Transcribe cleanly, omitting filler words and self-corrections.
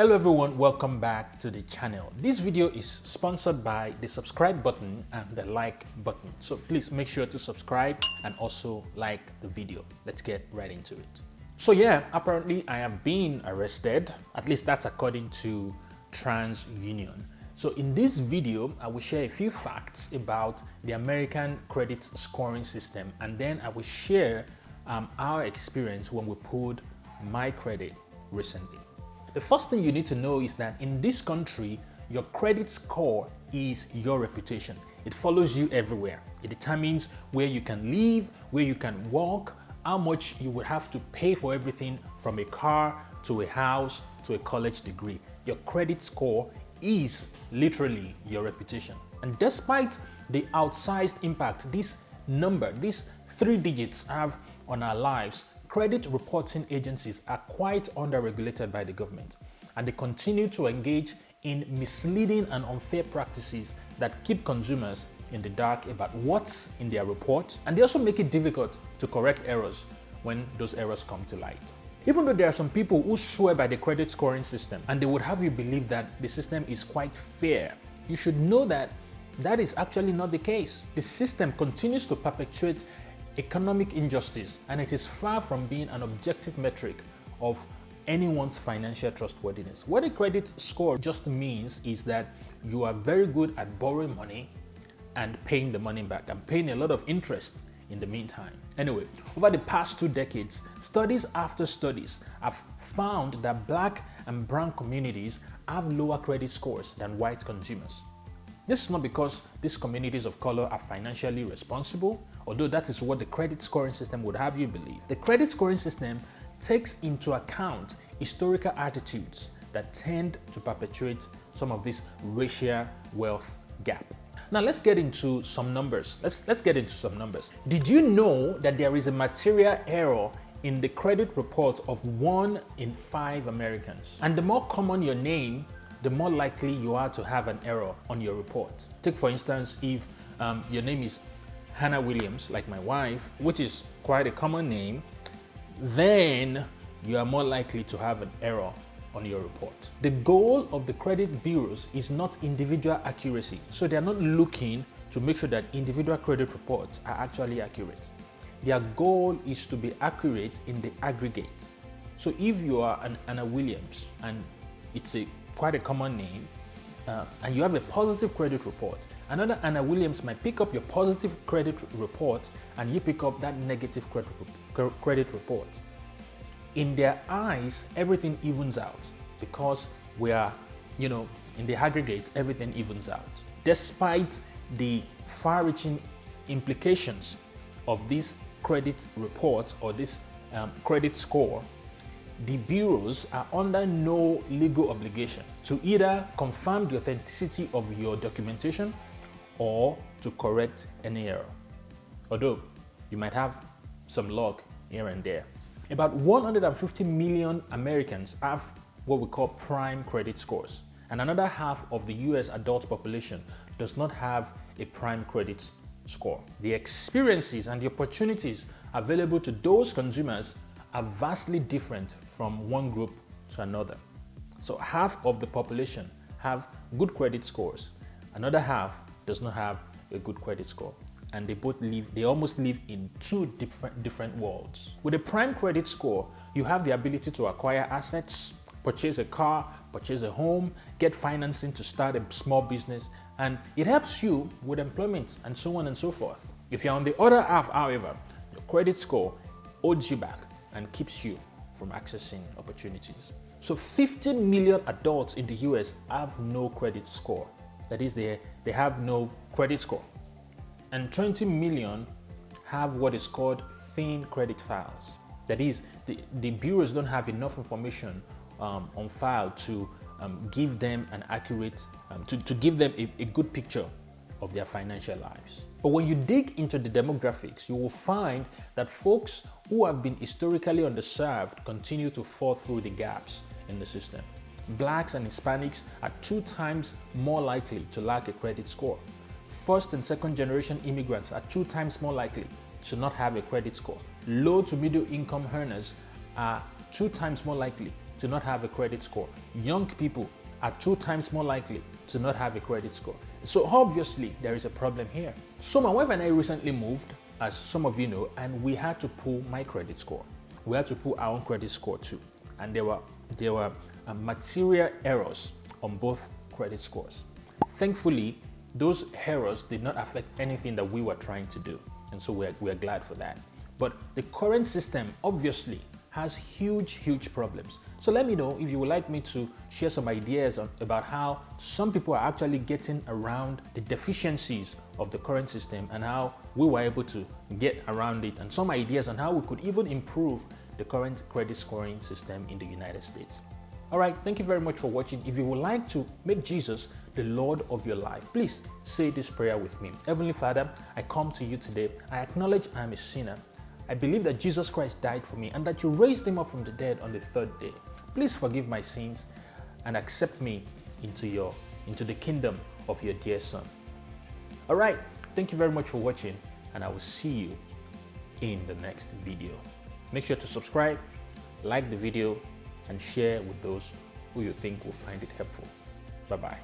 Hello everyone, welcome back to the channel. This video is sponsored by the subscribe button and the like button. So please make sure to subscribe and also like the video. Let's get right into it. So yeah, apparently I have been arrested. At least that's according to TransUnion. So in this video, I will share a few facts about the American credit scoring system, and then I will share our experience when we pulled my credit recently. The first thing you need to know is that in this country, your credit score is your reputation. It follows you everywhere. It determines where you can live, where you can walk, how much you would have to pay for everything from a car to a house to a college degree. Your credit score is literally your reputation. And despite the outsized impact this number, these 3 digits have on our lives, credit reporting agencies are quite under-regulated by the government, and they continue to engage in misleading and unfair practices that keep consumers in the dark about what's in their report, and they also make it difficult to correct errors when those errors come to light. Even though there are some people who swear by the credit scoring system and they would have you believe that the system is quite fair, you should know that that is actually not the case. The system continues to perpetuate economic injustice, and it is far from being an objective metric of anyone's financial trustworthiness. What a credit score just means is that you are very good at borrowing money and paying the money back and paying a lot of interest in the meantime. Anyway, over the past 2 decades, studies after studies have found that Black and brown communities have lower credit scores than white consumers. This is not because these communities of color are financially responsible, although that is what the credit scoring system would have you believe. The credit scoring system takes into account historical attitudes that tend to perpetuate some of this racial wealth gap. Now let's get into some numbers. Let's get into some numbers. Did you know that there is a material error in the credit report of 1 in 5 Americans? And the more common your name, the more likely you are to have an error on your report. Take for instance, if your name is Hannah Williams, like my wife, which is quite a common name, then you are more likely to have an error on your report. The goal of the credit bureaus is not individual accuracy. So they are not looking to make sure that individual credit reports are actually accurate. Their goal is to be accurate in the aggregate. So if you are an Anna Williams and it's quite a common name, and you have a positive credit report, another Anna Williams might pick up your positive credit report and you pick up that negative credit report. In their eyes, everything evens out because we are, in the aggregate, everything evens out. Despite the far-reaching implications of this credit report or this credit score, the bureaus are under no legal obligation to either confirm the authenticity of your documentation or to correct any error, although you might have some luck here and there. About 150 million Americans have what we call prime credit scores, and another half of the US adult population does not have a prime credit score. The experiences and the opportunities available to those consumers are vastly different from one group to another. So half of the population have good credit scores, another half does not have a good credit score, and they almost live in 2 different worlds. With a prime credit score, you have the ability to acquire assets, purchase a car, purchase a home, get financing to start a small business, and it helps you with employment and so on and so forth. If you're on the other half, however, your credit score holds you back and keeps you from accessing opportunities. So 15 million adults in the US have no credit score. That is, they have no credit score. And 20 million have what is called thin credit files. That is, the bureaus don't have enough information on file to give them an accurate, to give them a good picture of their financial lives. But when you dig into the demographics, you will find that folks who have been historically underserved continue to fall through the gaps in the system. Blacks and Hispanics are 2 times more likely to lack a credit score. First and second generation immigrants are 2 times more likely to not have a credit score. Low to middle income earners are 2 times more likely to not have a credit score. Young people are 2 times more likely to not have a credit score. So obviously there is a problem here. So my wife and I recently moved, as some of you know, and we had to pull my credit score. We had to pull our own credit score too. And there were material errors on both credit scores. Thankfully, those errors did not affect anything that we were trying to do. And so we're glad for that. But the current system obviously has huge problems. So let me know if you would like me to share some ideas about how some people are actually getting around the deficiencies of the current system and how we were able to get around it, and some ideas on how we could even improve the current credit scoring system in the United States. All right, thank you very much for watching. If you would like to make Jesus the Lord of your life, please say this prayer with me. Heavenly Father, I come to you today. I acknowledge I am a sinner. I believe that Jesus Christ died for me and that you raised him up from the dead on the 3rd day. Please forgive my sins and accept me into the kingdom of your dear Son. All right, thank you very much for watching, and I will see you in the next video. Make sure to subscribe, like the video, and share with those who you think will find it helpful. Bye-bye.